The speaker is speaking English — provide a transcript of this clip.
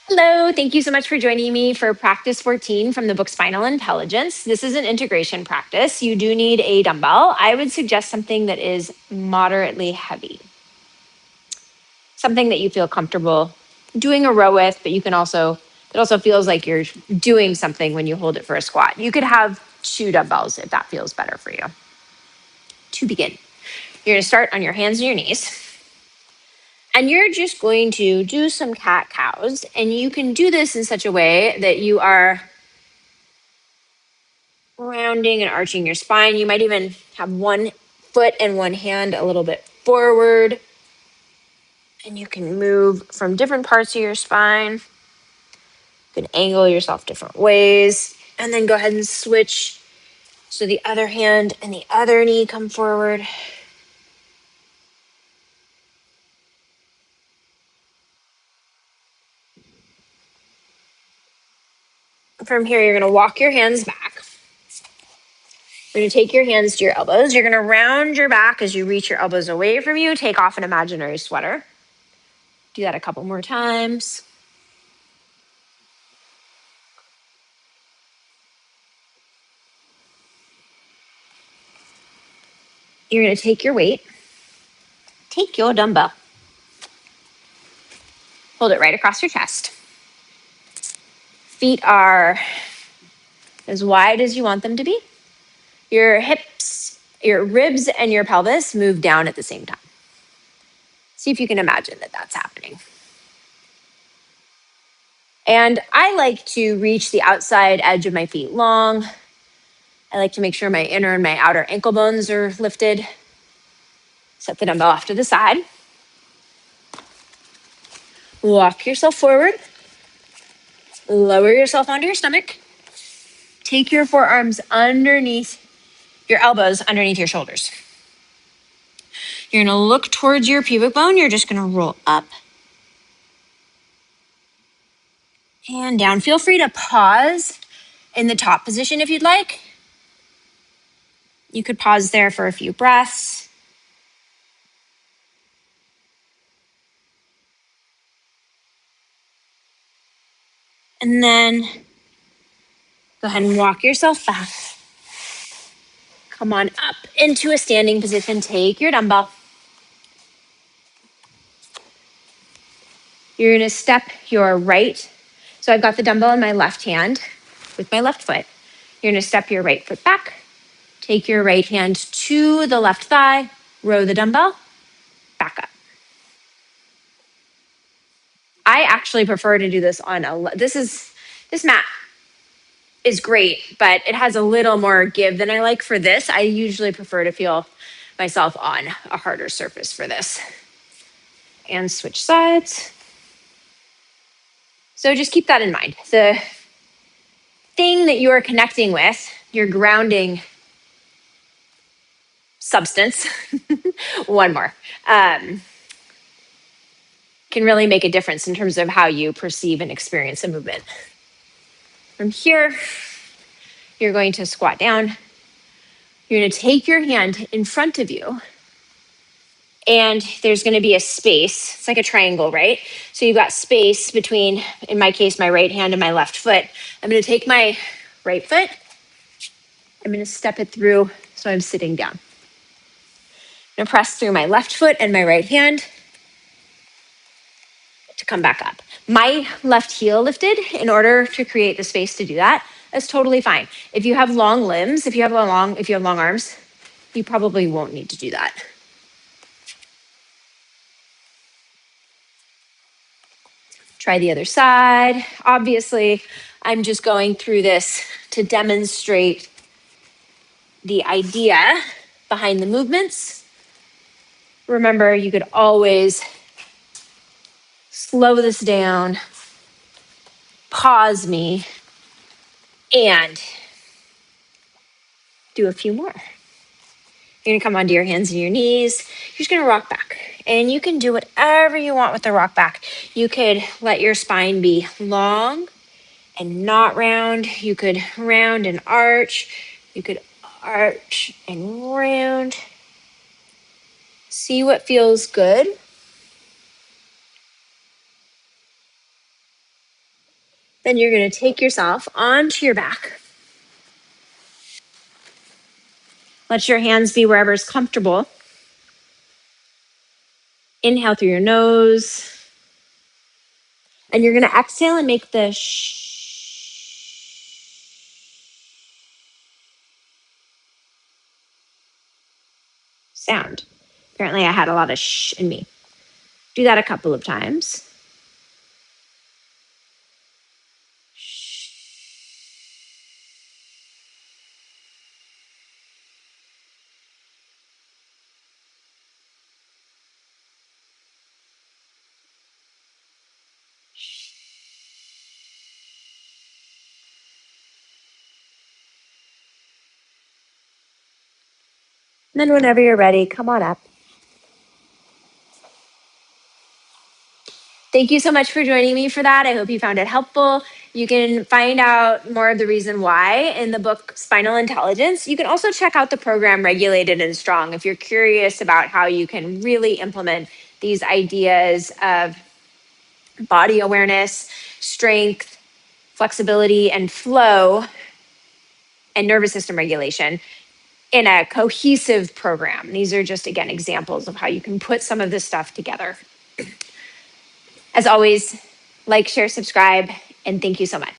Hello, thank you so much for joining me for practice 14 from the book Spinal Intelligence. This is an integration practice. You do need a dumbbell. I would suggest something that is moderately heavy, something that you feel comfortable doing a row with, but it also feels like you're doing something when you hold it for a squat. You could have two dumbbells if that feels better for you. To begin, you're going to start on your hands and your knees. And you're just going to do some cat cows. And you can do this in such a way that you are rounding and arching your spine. You might even have one foot and one hand a little bit forward. And you can move from different parts of your spine. You can angle yourself different ways. And then go ahead and switch. So the other hand and the other knee come forward. From here, you're going to walk your hands back. You're going to take your hands to your elbows. You're going to round your back as you reach your elbows away from you. Take off an imaginary sweater. Do that a couple more times. You're going to take your weight. Take your dumbbell. Hold it right across your chest. Feet are as wide as you want them to be. Your hips, your ribs, and your pelvis move down at the same time. See if you can imagine that that's happening. And I like to reach the outside edge of my feet long. I like to make sure my inner and my outer ankle bones are lifted. Set the dumbbell off to the side. Walk yourself forward. Lower yourself onto your stomach. Take your forearms underneath your elbows, underneath your shoulders. You're going to look towards your pubic bone. You're just going to roll up and down. Feel free to pause in the top position if you'd like. You could pause there for a few breaths. And then go ahead and walk yourself back. Come on up into a standing position. Take your dumbbell. You're going to step your right. So I've got the dumbbell in my left hand with my left foot. You're going to step your right foot back. Take your right hand to the left thigh. Row the dumbbell. Back up. I actually prefer to do this on this mat is great, but it has a little more give than I like for this. I usually prefer to feel myself on a harder surface for this. And switch sides. So just keep that in mind. The thing that you are connecting with, your grounding substance, one more, can really make a difference in terms of how you perceive and experience a movement. From here, you're going to squat down. You're going to take your hand in front of you, and there's going to be a space. It's like a triangle, right? So you've got space between, in my case, my right hand and my left foot. I'm going to take my right foot. I'm going to step it through so I'm sitting down. I'm going to press through my left foot and my right hand to come back up. My left heel lifted in order to create the space to do that. That's totally fine. If you have long limbs, if you have long arms, you probably won't need to do that. Try the other side. Obviously, I'm just going through this to demonstrate the idea behind the movements. Remember, you could always slow this down, pause me, and do a few more. You're going to come onto your hands and your knees. You're just going to rock back. And you can do whatever you want with the rock back. You could let your spine be long and not round. You could round and arch. You could arch and round. See what feels good. Then you're going to take yourself onto your back. Let your hands be wherever's comfortable. Inhale through your nose. And you're going to exhale and make the sound. Apparently, I had a lot of shh in me. Do that a couple of times. And then whenever you're ready, come on up. Thank you so much for joining me for that. I hope you found it helpful. You can find out more of the reason why in the book Spinal Intelligence. You can also check out the program Regulated and Strong if you're curious about how you can really implement these ideas of body awareness, strength, flexibility, and flow, and nervous system regulation in a cohesive program. These are just, again, examples of how you can put some of this stuff together. As always, like, share, subscribe, and thank you so much.